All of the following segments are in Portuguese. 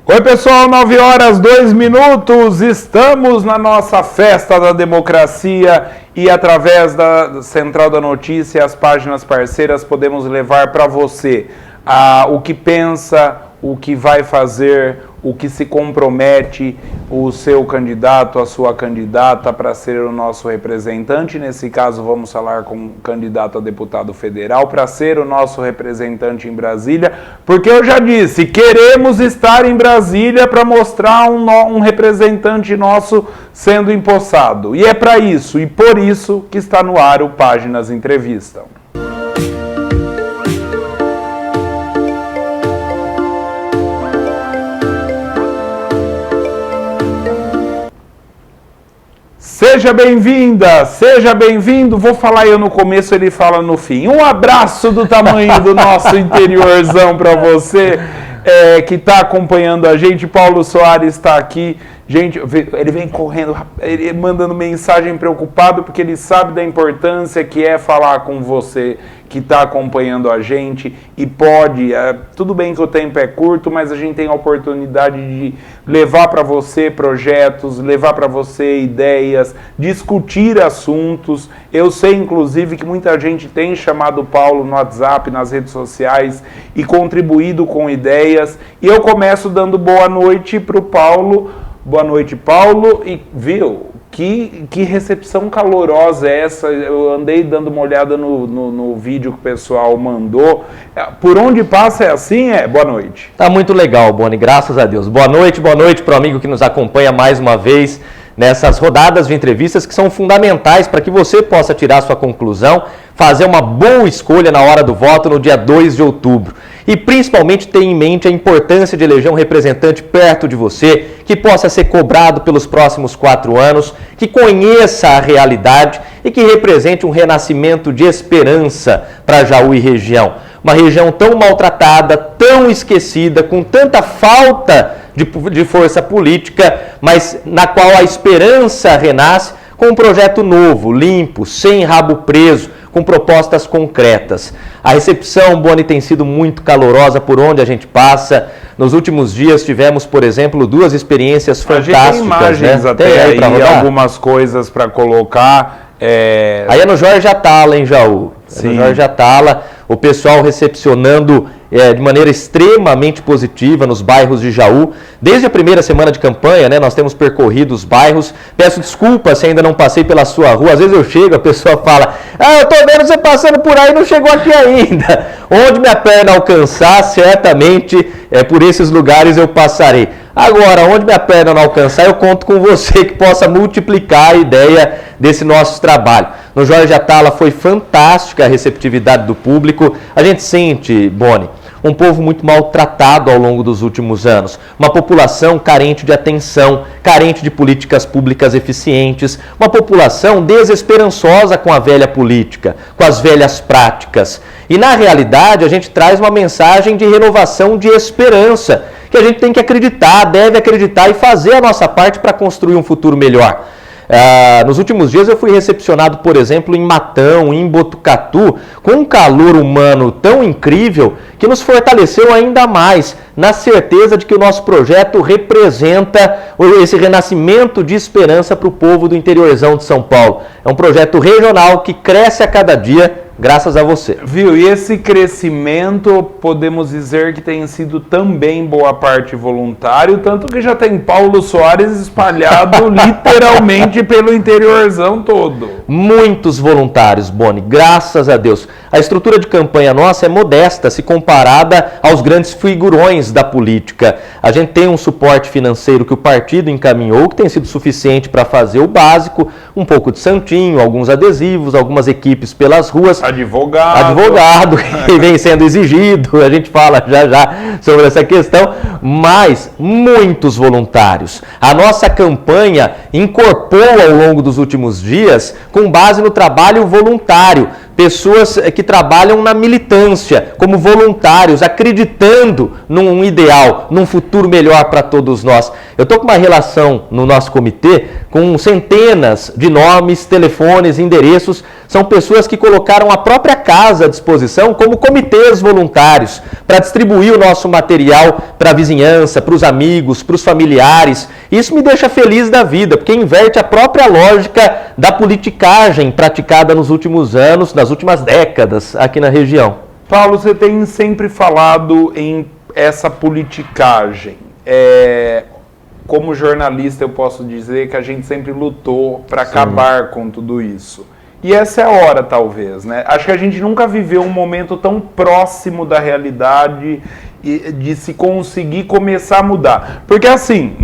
Oi pessoal, 9 horas 2 minutos, estamos na nossa festa da democracia e através da Central da Notícia, as páginas parceiras, podemos levar para você o que pensa, o que vai fazer, o que se compromete o seu candidato, a sua candidata para ser o nosso representante. Nesse caso, vamos falar com o candidato a deputado federal para ser o nosso representante em Brasília, porque eu já disse, queremos estar em Brasília para mostrar um representante nosso sendo empossado. E é para isso e por isso que está no ar o Páginas Entrevista. Seja bem-vinda, seja bem-vindo. Vou falar eu no começo, ele fala no fim. Um abraço do tamanho do nosso interiorzão para você que está acompanhando a gente. Paulo Soares está aqui. Gente, ele vem correndo, ele mandando mensagem preocupado, porque ele sabe da importância que é falar com você que está acompanhando a gente e pode, tudo bem que o tempo é curto, mas a gente tem a oportunidade de levar para você projetos, levar para você ideias, discutir assuntos. Eu sei, inclusive, que muita gente tem chamado o Paulo no WhatsApp, nas redes sociais e contribuído com ideias. E eu começo dando boa noite para o Paulo. Boa noite, Paulo. E viu, que recepção calorosa é essa? Eu andei dando uma olhada no vídeo que o pessoal mandou. Por onde passa é assim? Boa noite. Tá muito legal, Boni, graças a Deus. Boa noite para o amigo que nos acompanha mais uma vez nessas rodadas de entrevistas que são fundamentais para que você possa tirar sua conclusão, fazer uma boa escolha na hora do voto no dia 2 de outubro. E principalmente ter em mente a importância de eleger um representante perto de você, que possa ser cobrado pelos próximos 4 anos, que conheça a realidade e que represente um renascimento de esperança para Jaú e região. Uma região tão maltratada, tão esquecida, com tanta falta de força política, mas na qual a esperança renasce com um projeto novo, limpo, sem rabo preso, com propostas concretas. A recepção, Boni, tem sido muito calorosa por onde a gente passa. Nos últimos dias tivemos, por exemplo, 2 experiências fantásticas. A gente tem imagens, né? Até aí algumas coisas para colocar. Aí é no Jorge Atala, em Jaú. Sim. É no Jorge Atala, o pessoal recepcionando de maneira extremamente positiva nos bairros de Jaú. Desde a primeira semana de campanha, né, nós temos percorrido os bairros. Peço desculpa se ainda não passei pela sua rua. Às vezes eu chego, a pessoa fala, eu tô vendo você passando por aí e não chegou aqui ainda. Onde minha perna alcançar, certamente por esses lugares eu passarei. Agora, onde minha perna não alcançar, eu conto com você que possa multiplicar a ideia desse nosso trabalho. No Jorge Atala foi fantástica a receptividade do público. A gente sente, Boni, um povo muito maltratado ao longo dos últimos anos. Uma população carente de atenção, carente de políticas públicas eficientes. Uma população desesperançosa com a velha política, com as velhas práticas. E na realidade a gente traz uma mensagem de renovação, de esperança, que a gente tem que acreditar, deve acreditar e fazer a nossa parte para construir um futuro melhor. Nos últimos dias eu fui recepcionado, por exemplo, em Matão, em Botucatu, com um calor humano tão incrível que nos fortaleceu ainda mais na certeza de que o nosso projeto representa esse renascimento de esperança para o povo do interiorzão de São Paulo. É um projeto regional que cresce a cada dia, graças a você. Viu? E esse crescimento, podemos dizer que tem sido também boa parte voluntário, tanto que já tem Paulo Soares espalhado literalmente pelo interiorzão todo. Muitos voluntários, Boni, graças a Deus. A estrutura de campanha nossa é modesta se comparada aos grandes figurões da política. A gente tem um suporte financeiro que o partido encaminhou, que tem sido suficiente para fazer o básico, um pouco de santinho, alguns adesivos, algumas equipes pelas ruas. Advogado que vem sendo exigido, a gente fala já sobre essa questão, mas muitos voluntários. A nossa campanha incorporou ao longo dos últimos dias com base no trabalho voluntário pessoas que trabalham na militância, como voluntários, acreditando num ideal, num futuro melhor para todos nós. Eu estou com uma relação no nosso comitê com centenas de nomes, telefones, endereços. São pessoas que colocaram a própria casa à disposição como comitês voluntários para distribuir o nosso material para a vizinhança, para os amigos, para os familiares. Isso me deixa feliz da vida, porque inverte a própria lógica da politicagem praticada nos últimos anos, nas últimas décadas aqui na região. Paulo, você tem sempre falado em essa politicagem. Como jornalista, eu posso dizer que a gente sempre lutou para acabar com tudo isso. E essa é a hora, talvez, né? Acho que a gente nunca viveu um momento tão próximo da realidade e de se conseguir começar a mudar. Porque assim,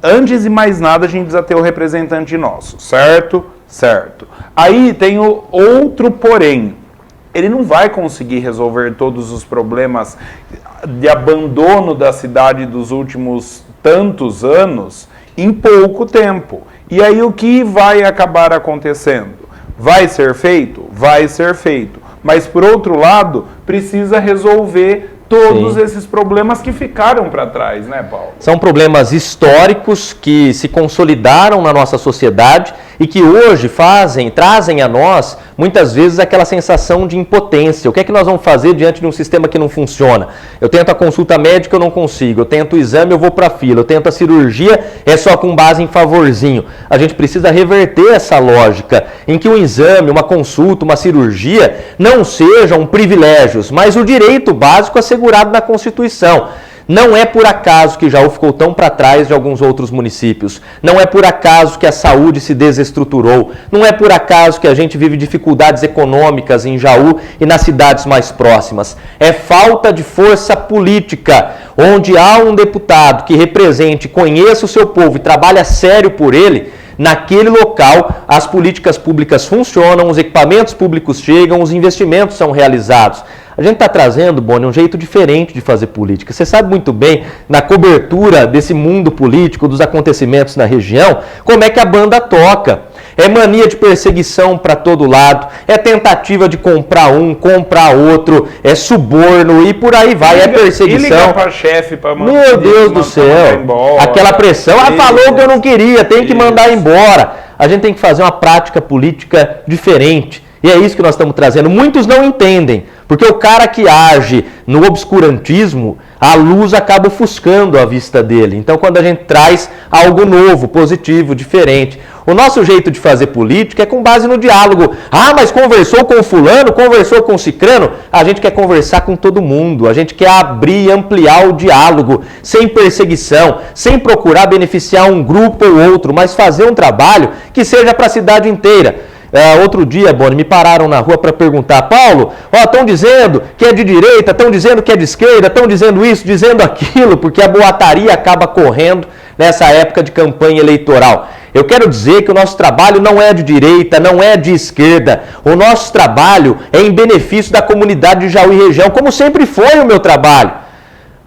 antes de mais nada, a gente precisa ter o representante nosso, certo? Certo. Aí tem o outro porém. Ele não vai conseguir resolver todos os problemas de abandono da cidade dos últimos tantos anos em pouco tempo. E aí o que vai acabar acontecendo? Vai ser feito? Vai ser feito. Mas, por outro lado, precisa resolver todos esses problemas que ficaram para trás, né, Paulo? São problemas históricos que se consolidaram na nossa sociedade e que hoje trazem a nós, muitas vezes, aquela sensação de impotência. O que é que nós vamos fazer diante de um sistema que não funciona? Eu tento a consulta médica, eu não consigo. Eu tento o exame, eu vou para a fila. Eu tento a cirurgia, é só com base em favorzinho. A gente precisa reverter essa lógica em que um exame, uma consulta, uma cirurgia não sejam privilégios, mas o direito básico assegurado na Constituição. Não é por acaso que Jaú ficou tão para trás de alguns outros municípios. Não é por acaso que a saúde se desestruturou. Não é por acaso que a gente vive dificuldades econômicas em Jaú e nas cidades mais próximas. É falta de força política, onde há um deputado que represente, conheça o seu povo e trabalha sério por ele. Naquele local, as políticas públicas funcionam, os equipamentos públicos chegam, os investimentos são realizados. A gente está trazendo, Boni, um jeito diferente de fazer política. Você sabe muito bem, na cobertura desse mundo político, dos acontecimentos na região, como é que a banda toca. É mania de perseguição para todo lado, é tentativa de comprar um, comprar outro, é suborno e por aí vai, é perseguição. E ligar para chefe para mandar. Meu Deus do céu, aquela pressão, falou que eu não queria, tem que mandar embora. A gente tem que fazer uma prática política diferente. E é isso que nós estamos trazendo. Muitos não entendem, porque o cara que age no obscurantismo, a luz acaba ofuscando a vista dele. Então, quando a gente traz algo novo, positivo, diferente, o nosso jeito de fazer política é com base no diálogo. Ah, mas conversou com o fulano, conversou com o cicrano? A gente quer conversar com todo mundo, a gente quer abrir e ampliar o diálogo, sem perseguição, sem procurar beneficiar um grupo ou outro, mas fazer um trabalho que seja para a cidade inteira. Outro dia, Boni, me pararam na rua para perguntar: Paulo, estão dizendo que é de direita, estão dizendo que é de esquerda, estão dizendo isso, dizendo aquilo, porque a boataria acaba correndo nessa época de campanha eleitoral. Eu quero dizer que o nosso trabalho não é de direita, não é de esquerda. O nosso trabalho é em benefício da comunidade de Jaú e região, como sempre foi o meu trabalho.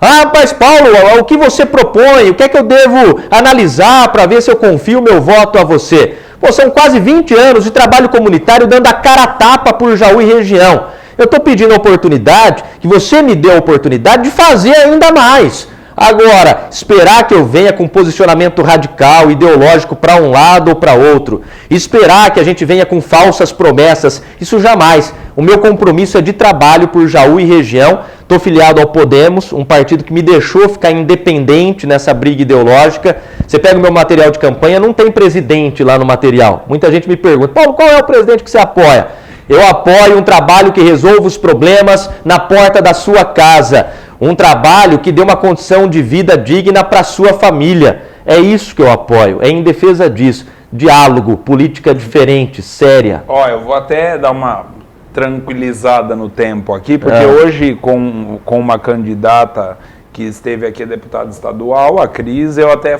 Ah, mas Paulo, o que você propõe? O que é que eu devo analisar para ver se eu confio o meu voto a você? São quase 20 anos de trabalho comunitário dando a cara a tapa por Jaú e região. Eu estou pedindo a oportunidade, que você me dê a oportunidade de fazer ainda mais. Agora, esperar que eu venha com posicionamento radical, ideológico para um lado ou para outro, esperar que a gente venha com falsas promessas, isso jamais. O meu compromisso é de trabalho por Jaú e região. Estou filiado ao Podemos, um partido que me deixou ficar independente nessa briga ideológica. Você pega o meu material de campanha, não tem presidente lá no material. Muita gente me pergunta: Paulo, qual é o presidente que você apoia? Eu apoio um trabalho que resolva os problemas na porta da sua casa. Um trabalho que dê uma condição de vida digna para a sua família. É isso que eu apoio, é em defesa disso. Diálogo, política diferente, séria. Eu vou até dar uma tranquilizada no tempo aqui, porque hoje com uma candidata que esteve aqui, a deputada estadual, a Cris, eu até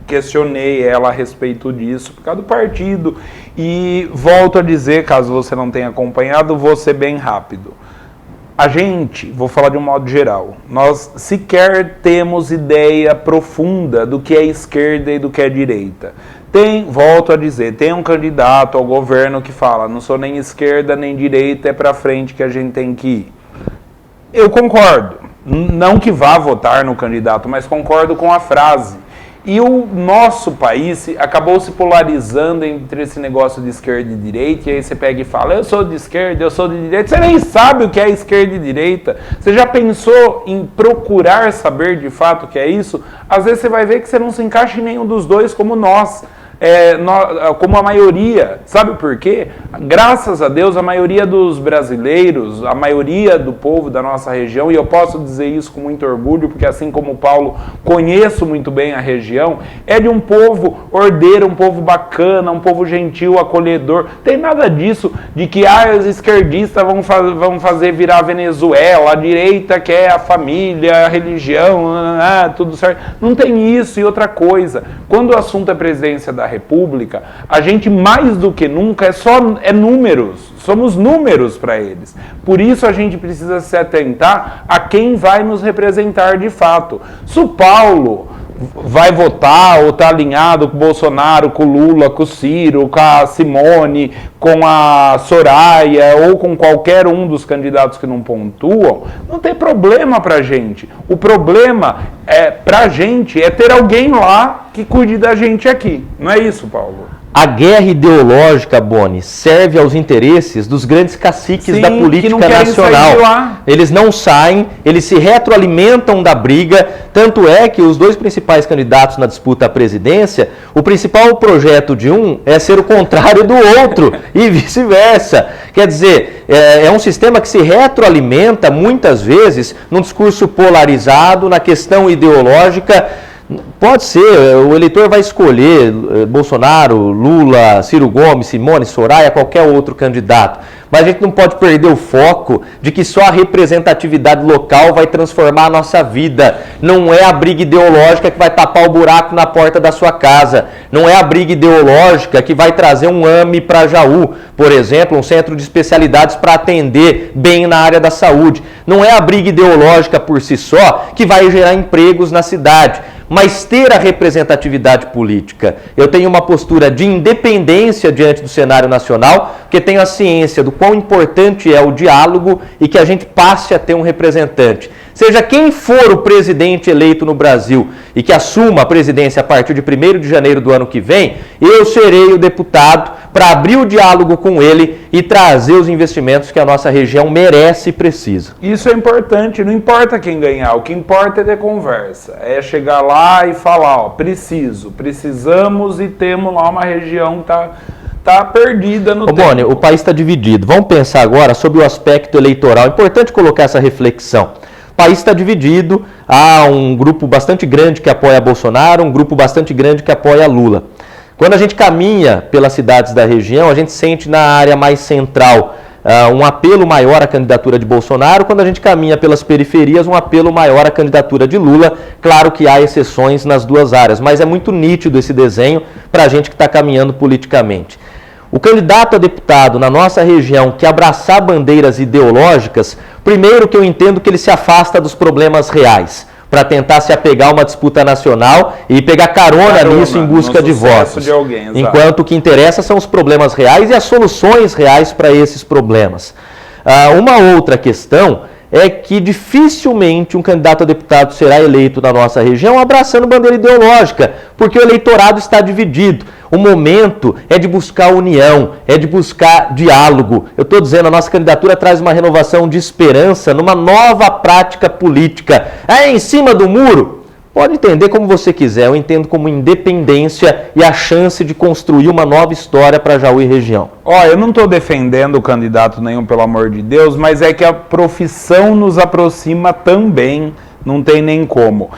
questionei ela a respeito disso, por causa do partido. E volto a dizer, caso você não tenha acompanhado, vou ser bem rápido. A gente, vou falar de um modo geral, nós sequer temos ideia profunda do que é esquerda e do que é direita. Volto a dizer, tem um candidato ao governo que fala, não sou nem esquerda nem direita, é para frente que a gente tem que ir. Eu concordo, não que vá votar no candidato, mas concordo com a frase. E o nosso país acabou se polarizando entre esse negócio de esquerda e direita, e aí você pega e fala, eu sou de esquerda, eu sou de direita, você nem sabe o que é esquerda e direita. Você já pensou em procurar saber de fato o que é isso? Às vezes você vai ver que você não se encaixa em nenhum dos dois como nós. Como a maioria, sabe por quê? Graças a Deus, a maioria dos brasileiros, a maioria do povo da nossa região, e eu posso dizer isso com muito orgulho, porque assim como o Paulo, conheço muito bem a região, é de um povo ordeiro, um povo bacana, um povo gentil, acolhedor. Tem nada disso de que os esquerdistas vão fazer virar Venezuela, a direita quer a família, a religião, tudo certo. Não tem isso. E outra coisa, quando o assunto é presidência da República, a gente mais do que nunca é números, somos números para eles. Por isso a gente precisa se atentar a quem vai nos representar de fato. Se o Paulo vai votar ou está alinhado com o Bolsonaro, com o Lula, com o Ciro, com a Simone, com a Soraya ou com qualquer um dos candidatos que não pontuam, não tem problema pra gente. O problema pra gente é ter alguém lá que cuide da gente aqui. Não é isso, Paulo? A guerra ideológica, Boni, serve aos interesses dos grandes caciques da política nacional. Eles não saem, eles se retroalimentam da briga, tanto é que os dois principais candidatos na disputa à presidência, o principal projeto de um é ser o contrário do outro e vice-versa. Quer dizer, é um sistema que se retroalimenta muitas vezes num discurso polarizado, na questão ideológica. Pode ser, o eleitor vai escolher Bolsonaro, Lula, Ciro Gomes, Simone, Soraya, qualquer outro candidato. Mas a gente não pode perder o foco de que só a representatividade local vai transformar a nossa vida. Não é a briga ideológica que vai tapar o buraco na porta da sua casa. Não é a briga ideológica que vai trazer um AME para Jaú, por exemplo, um centro de especialidades para atender bem na área da saúde. Não é a briga ideológica por si só que vai gerar empregos na cidade. Mas ter a representatividade política. Eu tenho uma postura de independência diante do cenário nacional, porque tenho a ciência do quão importante é o diálogo e que a gente passe a ter um representante. Seja quem for o presidente eleito no Brasil e que assuma a presidência a partir de 1º de janeiro do ano que vem, eu serei o deputado para abrir o diálogo com ele e trazer os investimentos que a nossa região merece e precisa. Isso é importante, não importa quem ganhar, o que importa é ter conversa, é chegar lá e falar, precisamos e temos lá uma região que está perdida no tempo. Boni, o país está dividido. Vamos pensar agora sobre o aspecto eleitoral. É importante colocar essa reflexão. O país está dividido, há um grupo bastante grande que apoia Bolsonaro, um grupo bastante grande que apoia Lula. Quando a gente caminha pelas cidades da região, a gente sente na área mais central um apelo maior à candidatura de Bolsonaro. Quando a gente caminha pelas periferias, um apelo maior à candidatura de Lula. Claro que há exceções nas duas áreas, mas é muito nítido esse desenho para a gente que está caminhando politicamente. O candidato a deputado na nossa região que abraçar bandeiras ideológicas, primeiro que eu entendo que ele se afasta dos problemas reais, para tentar se apegar a uma disputa nacional e pegar carona nisso em busca de votos. Enquanto o que interessa são os problemas reais e as soluções reais para esses problemas. Uma outra questão é que dificilmente um candidato a deputado será eleito na nossa região abraçando bandeira ideológica, porque o eleitorado está dividido. O momento é de buscar união, é de buscar diálogo. Eu estou dizendo, a nossa candidatura traz uma renovação de esperança numa nova prática política. É em cima do muro? Pode entender como você quiser, eu entendo como independência e a chance de construir uma nova história para Jaú e região. Eu não estou defendendo o candidato nenhum, pelo amor de Deus, mas é que a profissão nos aproxima também, não tem nem como.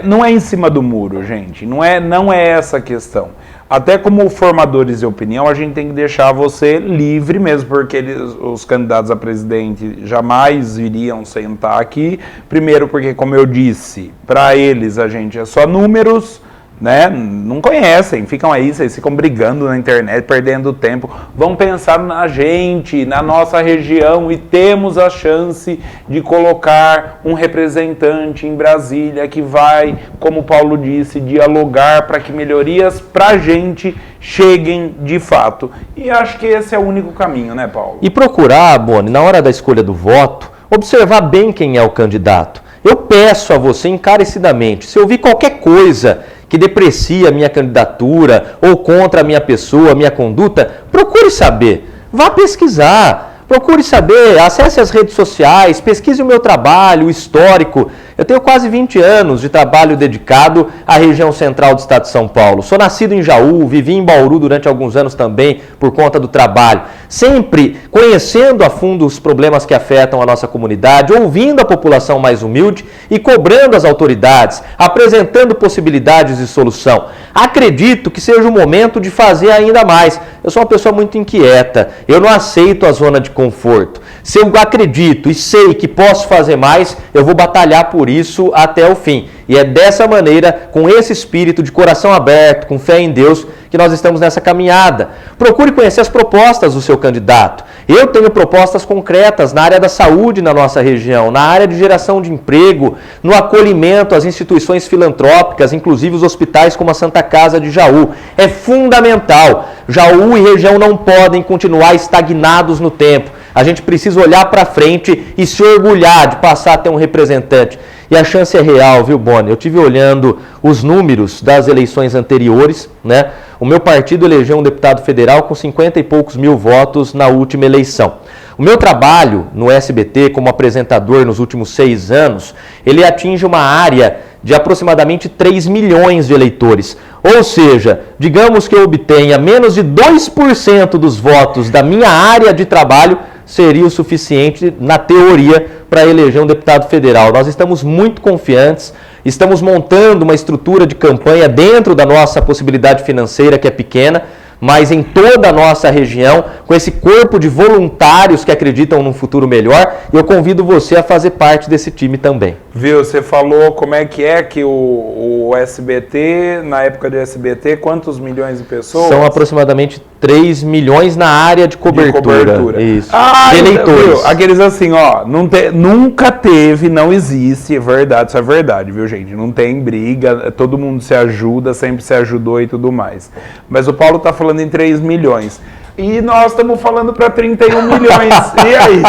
Não é em cima do muro, gente, não é essa a questão. Até como formadores de opinião, a gente tem que deixar você livre mesmo, porque os candidatos a presidente jamais iriam sentar aqui. Primeiro porque, como eu disse, para eles a gente é só números, né? Não conhecem, ficam aí, vocês ficam brigando na internet, perdendo tempo. Vão pensar na gente, na nossa região, e temos a chance de colocar um representante em Brasília que vai, como o Paulo disse, dialogar para que melhorias para a gente cheguem de fato. E acho que esse é o único caminho, né, Paulo? E procurar, Boni, na hora da escolha do voto, observar bem quem é o candidato. Eu peço a você encarecidamente, se eu vi qualquer coisa que deprecia a minha candidatura ou contra a minha pessoa, a minha conduta, procure saber, vá pesquisar, procure saber, acesse as redes sociais, pesquise o meu trabalho, o histórico. Eu tenho quase 20 anos de trabalho dedicado à região central do estado de São Paulo. Sou nascido em Jaú, vivi em Bauru durante alguns anos também por conta do trabalho. Sempre conhecendo a fundo os problemas que afetam a nossa comunidade, ouvindo a população mais humilde e cobrando as autoridades, apresentando possibilidades de solução. Acredito que seja o momento de fazer ainda mais. Eu sou uma pessoa muito inquieta, eu não aceito a zona de conforto. Se eu acredito e sei que posso fazer mais, eu vou batalhar por isso até o fim. E é dessa maneira, com esse espírito de coração aberto, com fé em Deus, que nós estamos nessa caminhada. Procure conhecer as propostas do seu candidato. Eu tenho propostas concretas na área da saúde na nossa região, na área de geração de emprego, no acolhimento às instituições filantrópicas, inclusive os hospitais como a Santa Casa de Jaú. É fundamental. Jaú e região não podem continuar estagnados no tempo. A gente precisa olhar para frente e se orgulhar de passar a ter um representante. E a chance é real, viu, Boni? Eu tive olhando os números das eleições anteriores, né? O meu partido elegeu um deputado federal com 50 e poucos mil votos na última eleição. O meu trabalho no SBT como apresentador nos últimos 6 anos, ele atinge uma área de aproximadamente 3 milhões de eleitores. Ou seja, digamos que eu obtenha menos de 2% dos votos da minha área de trabalho, seria o suficiente, na teoria, para eleger um deputado federal. Nós estamos muito confiantes, estamos montando uma estrutura de campanha dentro da nossa possibilidade financeira, que é pequena, mas em toda a nossa região, com esse corpo de voluntários que acreditam num futuro melhor, eu convido você a fazer parte desse time também. Viu, você falou como é que o SBT, na época do SBT, quantos milhões de pessoas? São aproximadamente 3 milhões na área de cobertura. Isso. De eleitores. Viu, aqueles assim, ó, nunca teve, não existe, é verdade, isso é verdade, viu, gente? Não tem briga, todo mundo se ajuda, sempre se ajudou e tudo mais. Mas o Paulo tá falando em 3 milhões. E nós estamos falando para 31 milhões. E aí?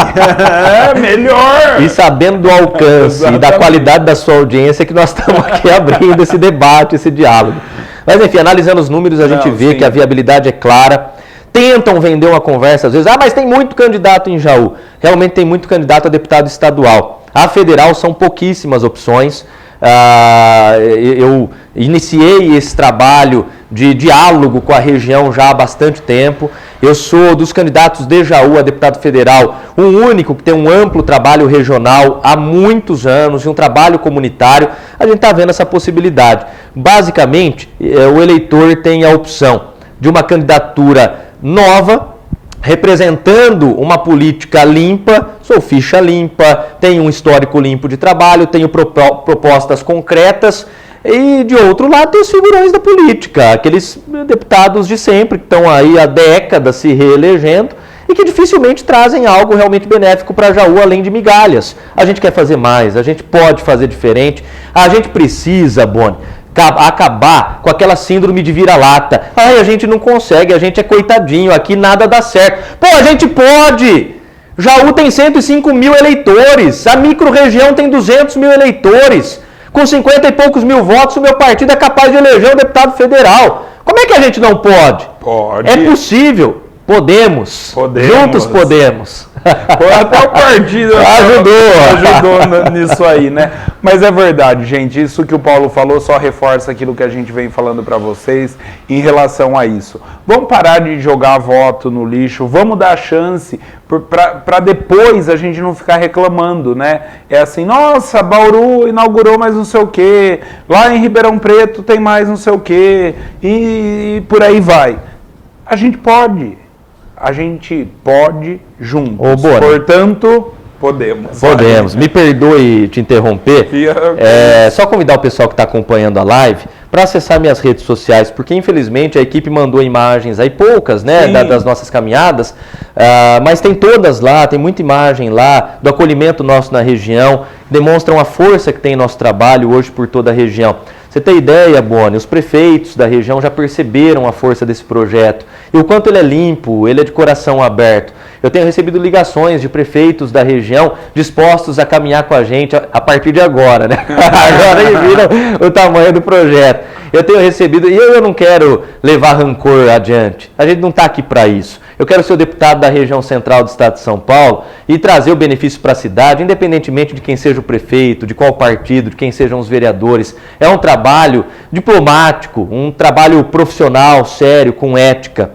É melhor. E sabendo do alcance e da qualidade da sua audiência, que nós estamos aqui abrindo esse debate, esse diálogo. Mas enfim, analisando os números, a gente vê que a viabilidade é clara. Tentam vender uma conversa, às vezes, mas tem muito candidato em Jaú. Realmente tem muito candidato a deputado estadual. A federal são pouquíssimas opções. Eu iniciei esse trabalho de diálogo com a região já há bastante tempo. Eu sou dos candidatos de Jaú a deputado federal, o único que tem um amplo trabalho regional há muitos anos e um trabalho comunitário. A gente está vendo essa possibilidade. Basicamente, o eleitor tem a opção de uma candidatura nova, representando uma política limpa, sou ficha limpa, tenho um histórico limpo de trabalho, tenho propostas concretas, e de outro lado tem os figurões da política, aqueles deputados de sempre que estão aí há décadas se reelegendo e que dificilmente trazem algo realmente benéfico para Jaú, além de migalhas. A gente quer fazer mais, a gente pode fazer diferente, a gente precisa, Boni, acabar com aquela síndrome de vira-lata. Ai, a gente não consegue, a gente é coitadinho, aqui nada dá certo. Pô, a gente pode! Jaú tem 105 mil eleitores, a micro-região tem 200 mil eleitores. Com 50 e poucos mil votos, o meu partido é capaz de eleger um deputado federal. Como é que a gente não pode? Pode. É possível. Podemos. Juntos podemos. Até o partido ajudou nisso aí, né? Mas é verdade, gente. Isso que o Paulo falou só reforça aquilo que a gente vem falando para vocês em relação a isso. Vamos parar de jogar voto no lixo, vamos dar chance para depois a gente não ficar reclamando, né? É assim, nossa, Bauru inaugurou mais não sei o quê, lá em Ribeirão Preto tem mais não sei o quê, e por aí vai. A gente pode juntos. Ô, Boni, portanto, Podemos. Podemos. Me perdoe te interromper. Só convidar o pessoal que está acompanhando a live para acessar minhas redes sociais, porque infelizmente a equipe mandou imagens aí, poucas, né, das nossas caminhadas, mas tem todas lá, tem muita imagem lá do acolhimento nosso na região, demonstram a força que tem nosso trabalho hoje por toda a região. Você tem ideia, Boni, os prefeitos da região já perceberam a força desse projeto e o quanto ele é limpo, ele é de coração aberto. Eu tenho recebido ligações de prefeitos da região dispostos a caminhar com a gente a partir de agora, né? Agora eles viram o tamanho do projeto. Eu tenho recebido, e eu não quero levar rancor adiante. A gente não está aqui para isso. Eu quero ser o deputado da região central do estado de São Paulo e trazer o benefício para a cidade, independentemente de quem seja o prefeito, de qual partido, de quem sejam os vereadores. É um trabalho diplomático, um trabalho profissional, sério, com ética.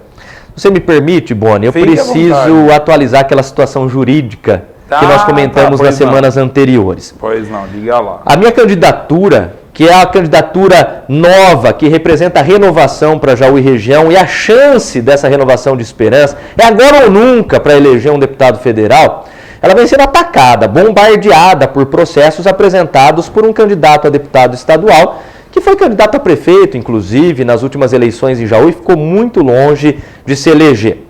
Você me permite, Boni, eu preciso atualizar aquela situação jurídica que nós comentamos nas semanas anteriores. Pois não, diga lá. A minha candidatura, que é a candidatura nova, que representa a renovação para Jaú e região e a chance dessa renovação de esperança, é agora ou nunca para eleger um deputado federal, ela vem sendo atacada, bombardeada por processos apresentados por um candidato a deputado estadual, que foi candidato a prefeito, inclusive, nas últimas eleições em Jaú e ficou muito longe de se eleger.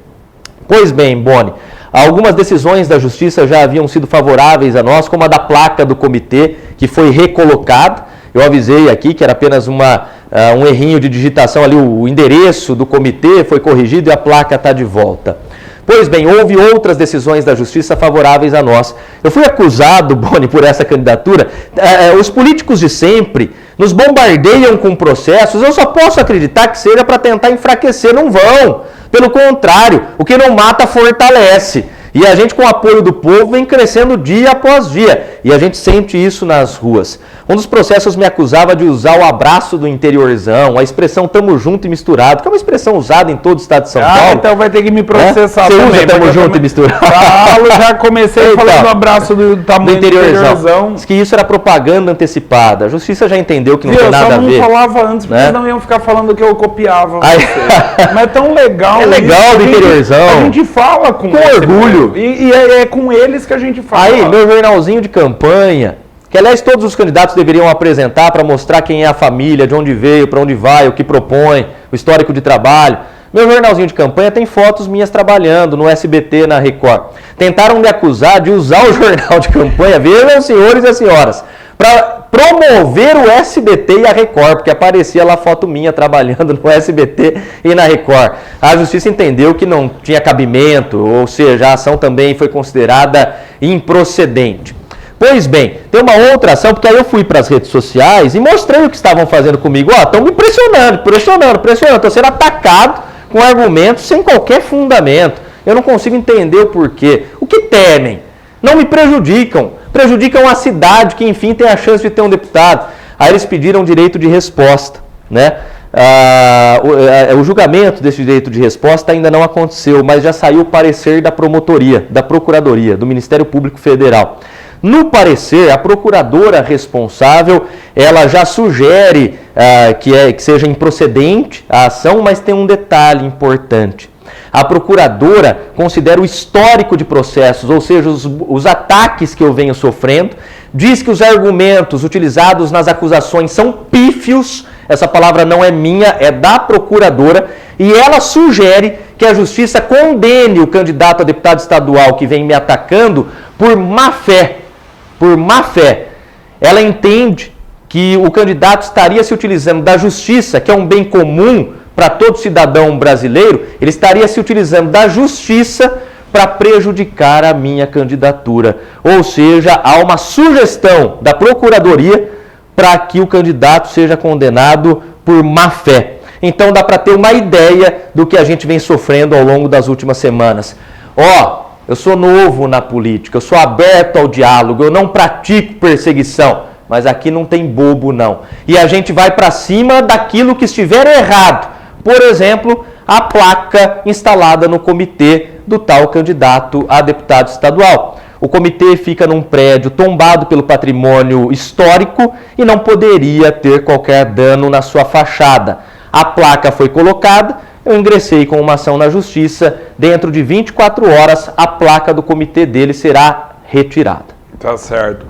Pois bem, Boni, algumas decisões da Justiça já haviam sido favoráveis a nós, como a da placa do comitê, que foi recolocada. Eu avisei aqui que era apenas um errinho de digitação ali, o endereço do comitê foi corrigido e a placa está de volta. Pois bem, houve outras decisões da Justiça favoráveis a nós. Eu fui acusado, Boni, por essa candidatura. Os políticos de sempre nos bombardeiam com processos. Eu só posso acreditar que seja para tentar enfraquecer. Não vão. Pelo contrário, o que não mata fortalece. E a gente, com o apoio do povo, vem crescendo dia após dia. E a gente sente isso nas ruas. Um dos processos me acusava de usar o abraço do interiorzão, a expressão tamo junto e misturado, que é uma expressão usada em todo o estado de São Paulo. Então vai ter que me processar também. Você usa tamo junto e misturado? Já comecei falando do abraço do tamanho do interiorzão. Diz que isso era propaganda antecipada. A Justiça já entendeu que não tem nada a ver. Eu só não falava antes, porque não iam ficar falando que eu copiava você. Mas é tão legal. É legal do interiorzão. A gente fala com orgulho. E é com eles que a gente fala. Aí, meu jornalzinho de campanha, que aliás todos os candidatos deveriam apresentar para mostrar quem é a família, de onde veio, para onde vai, o que propõe, o histórico de trabalho. Meu jornalzinho de campanha tem fotos minhas trabalhando no SBT, na Record. Tentaram me acusar de usar o jornal de campanha, vejam senhores e senhoras, para promover o SBT e a Record, porque aparecia lá foto minha trabalhando no SBT e na Record. A Justiça entendeu que não tinha cabimento, ou seja, a ação também foi considerada improcedente. Pois bem, tem uma outra ação, porque aí eu fui para as redes sociais e mostrei o que estavam fazendo comigo. Estão me pressionando, estou sendo atacado com argumentos sem qualquer fundamento. Eu não consigo entender o porquê. O que temem? Não me prejudicam a cidade, que enfim tem a chance de ter um deputado. Aí eles pediram direito de resposta, né? O julgamento desse direito de resposta ainda não aconteceu, mas já saiu o parecer da promotoria, da Procuradoria, do Ministério Público Federal. No parecer, a procuradora responsável, ela já sugere que seja improcedente a ação, mas tem um detalhe importante. A procuradora considera o histórico de processos, ou seja, os ataques que eu venho sofrendo, diz que os argumentos utilizados nas acusações são pífios, essa palavra não é minha, é da procuradora, e ela sugere que a Justiça condene o candidato a deputado estadual que vem me atacando por má fé. Por má fé. Ela entende que o candidato estaria se utilizando da justiça, que é um bem comum para todo cidadão brasileiro, ele estaria se utilizando da justiça para prejudicar a minha candidatura. Ou seja, há uma sugestão da Procuradoria para que o candidato seja condenado por má fé. Então dá para ter uma ideia do que a gente vem sofrendo ao longo das últimas semanas. Eu sou novo na política, eu sou aberto ao diálogo, eu não pratico perseguição, mas aqui não tem bobo não. E a gente vai para cima daquilo que estiver errado. Por exemplo, a placa instalada no comitê do tal candidato a deputado estadual. O comitê fica num prédio tombado pelo patrimônio histórico e não poderia ter qualquer dano na sua fachada. A placa foi colocada, eu ingressei com uma ação na justiça, dentro de 24 horas a placa do comitê dele será retirada. Tá certo.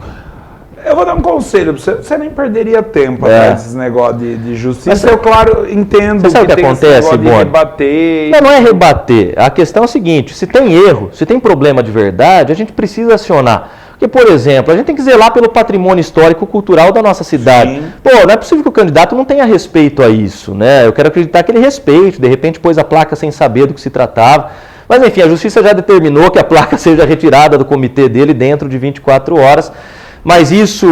Eu vou dar um conselho pra você. Você nem perderia tempo atrás desses negócios de justiça. Mas eu, claro, entendo que sabe o que acontece, de rebater. Não é rebater. A questão é o seguinte, se tem erro, se tem problema de verdade, a gente precisa acionar. Porque, por exemplo, a gente tem que zelar pelo patrimônio histórico-cultural da nossa cidade. Sim. Pô, não é possível que o candidato não tenha respeito a isso, né? Eu quero acreditar que ele respeite, de repente pôs a placa sem saber do que se tratava. Mas, enfim, a justiça já determinou que a placa seja retirada do comitê dele dentro de 24 horas. Mas isso,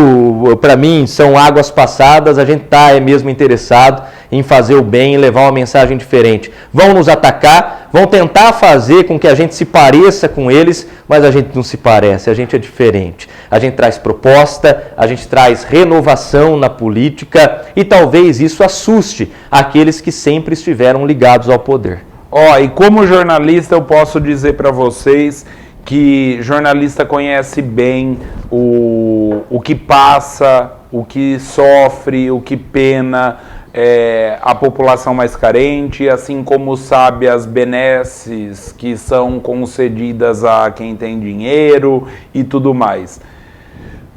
para mim, são águas passadas, a gente está mesmo interessado em fazer o bem e levar uma mensagem diferente. Vão nos atacar, vão tentar fazer com que a gente se pareça com eles, mas a gente não se parece, a gente é diferente. A gente traz proposta, a gente traz renovação na política e talvez isso assuste aqueles que sempre estiveram ligados ao poder. E como jornalista eu posso dizer para vocês que jornalista conhece bem o que passa, o que sofre, o que pena a população mais carente, assim como sabe as benesses que são concedidas a quem tem dinheiro e tudo mais.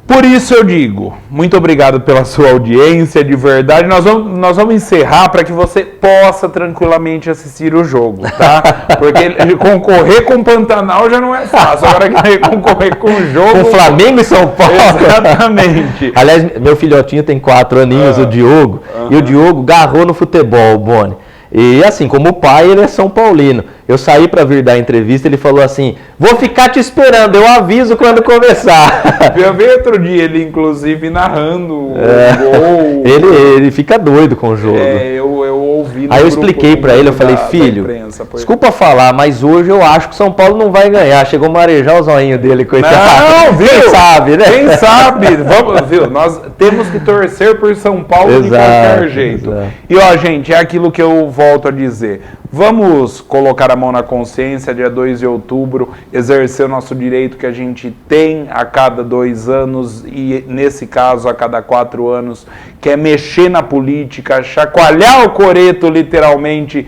Por isso eu digo, muito obrigado pela sua audiência, de verdade. Nós vamos encerrar para que você possa tranquilamente assistir o jogo, tá? Porque concorrer com o Pantanal já não é fácil. Agora que concorrer com o jogo... Com Flamengo e São Paulo. Exatamente. Aliás, meu filhotinho tem 4 aninhos, o Diogo, e o Diogo garrou no futebol, Boni. E assim, como pai, ele é São Paulino. Eu saí para vir dar a entrevista, ele falou assim, vou ficar te esperando, eu aviso quando começar. Eu vi outro dia ele, inclusive, narrando o gol. Ele fica doido com o jogo. Eu ouvi. Aí eu expliquei para ele, eu falei, filho, desculpa falar, mas hoje eu acho que o São Paulo não vai ganhar. Chegou a marejar o zoinho dele, coitado. Não, viu? Quem sabe, né? Quem sabe? Vamos, viu? Nós temos que torcer por São Paulo de qualquer jeito. Exato. E, gente, é aquilo que eu volto a dizer. Vamos colocar a mão na consciência, dia 2 de outubro, exercer o nosso direito que a gente tem a cada 2 anos e, nesse caso, a cada 4 anos, que é mexer na política, chacoalhar o coreto, literalmente,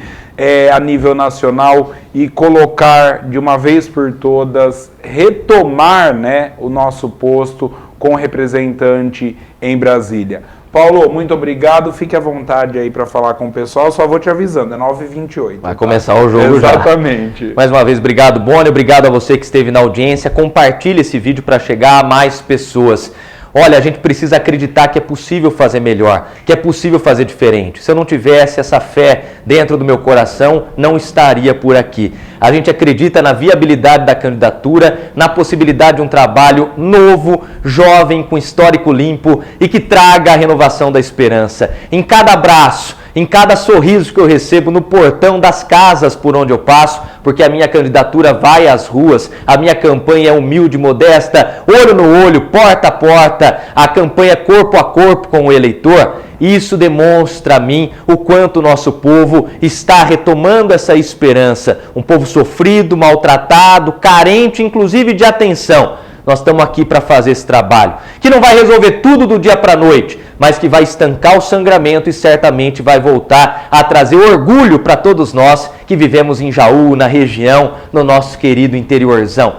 a nível nacional e colocar, de uma vez por todas, retomar, né, o nosso posto com representante em Brasília. Paulo, muito obrigado. Fique à vontade aí para falar com o pessoal. Só vou te avisando, é 9h28. Vai começar o jogo já. Exatamente. Mais uma vez, obrigado, Boni. Obrigado a você que esteve na audiência. Compartilhe esse vídeo para chegar a mais pessoas. Olha, a gente precisa acreditar que é possível fazer melhor, que é possível fazer diferente. Se eu não tivesse essa fé dentro do meu coração, não estaria por aqui. A gente acredita na viabilidade da candidatura, na possibilidade de um trabalho novo, jovem, com histórico limpo e que traga a renovação da esperança. Em cada abraço, em cada sorriso que eu recebo no portão das casas por onde eu passo, porque a minha candidatura vai às ruas, a minha campanha é humilde, modesta, olho no olho, porta a porta, a campanha corpo a corpo com o eleitor. Isso demonstra a mim o quanto o nosso povo está retomando essa esperança. Um povo sofrido, maltratado, carente, inclusive de atenção. Nós estamos aqui para fazer esse trabalho, que não vai resolver tudo do dia para a noite, mas que vai estancar o sangramento e certamente vai voltar a trazer orgulho para todos nós que vivemos em Jaú, na região, no nosso querido interiorzão.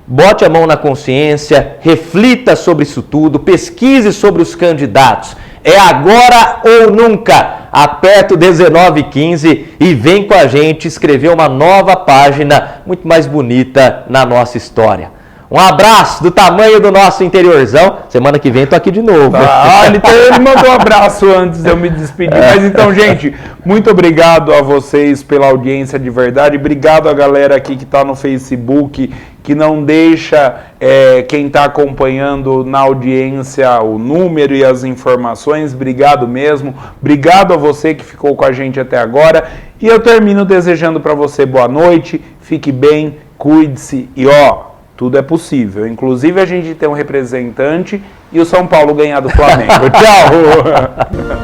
Bote a mão na consciência, reflita sobre isso tudo, pesquise sobre os candidatos. É agora ou nunca. Aperta o 1915 e vem com a gente escrever uma nova página muito mais bonita na nossa história. Um abraço do tamanho do nosso interiorzão. Semana que vem tô aqui de novo. Ele mandou um abraço antes de eu me despedir. Mas então, gente, muito obrigado a vocês pela audiência de verdade. Obrigado a galera aqui que está no Facebook, que não deixa quem está acompanhando na audiência o número e as informações. Obrigado mesmo. Obrigado a você que ficou com a gente até agora. E eu termino desejando para você boa noite, fique bem, cuide-se e tudo é possível. Inclusive a gente tem um representante e o São Paulo ganhar do Flamengo. Tchau!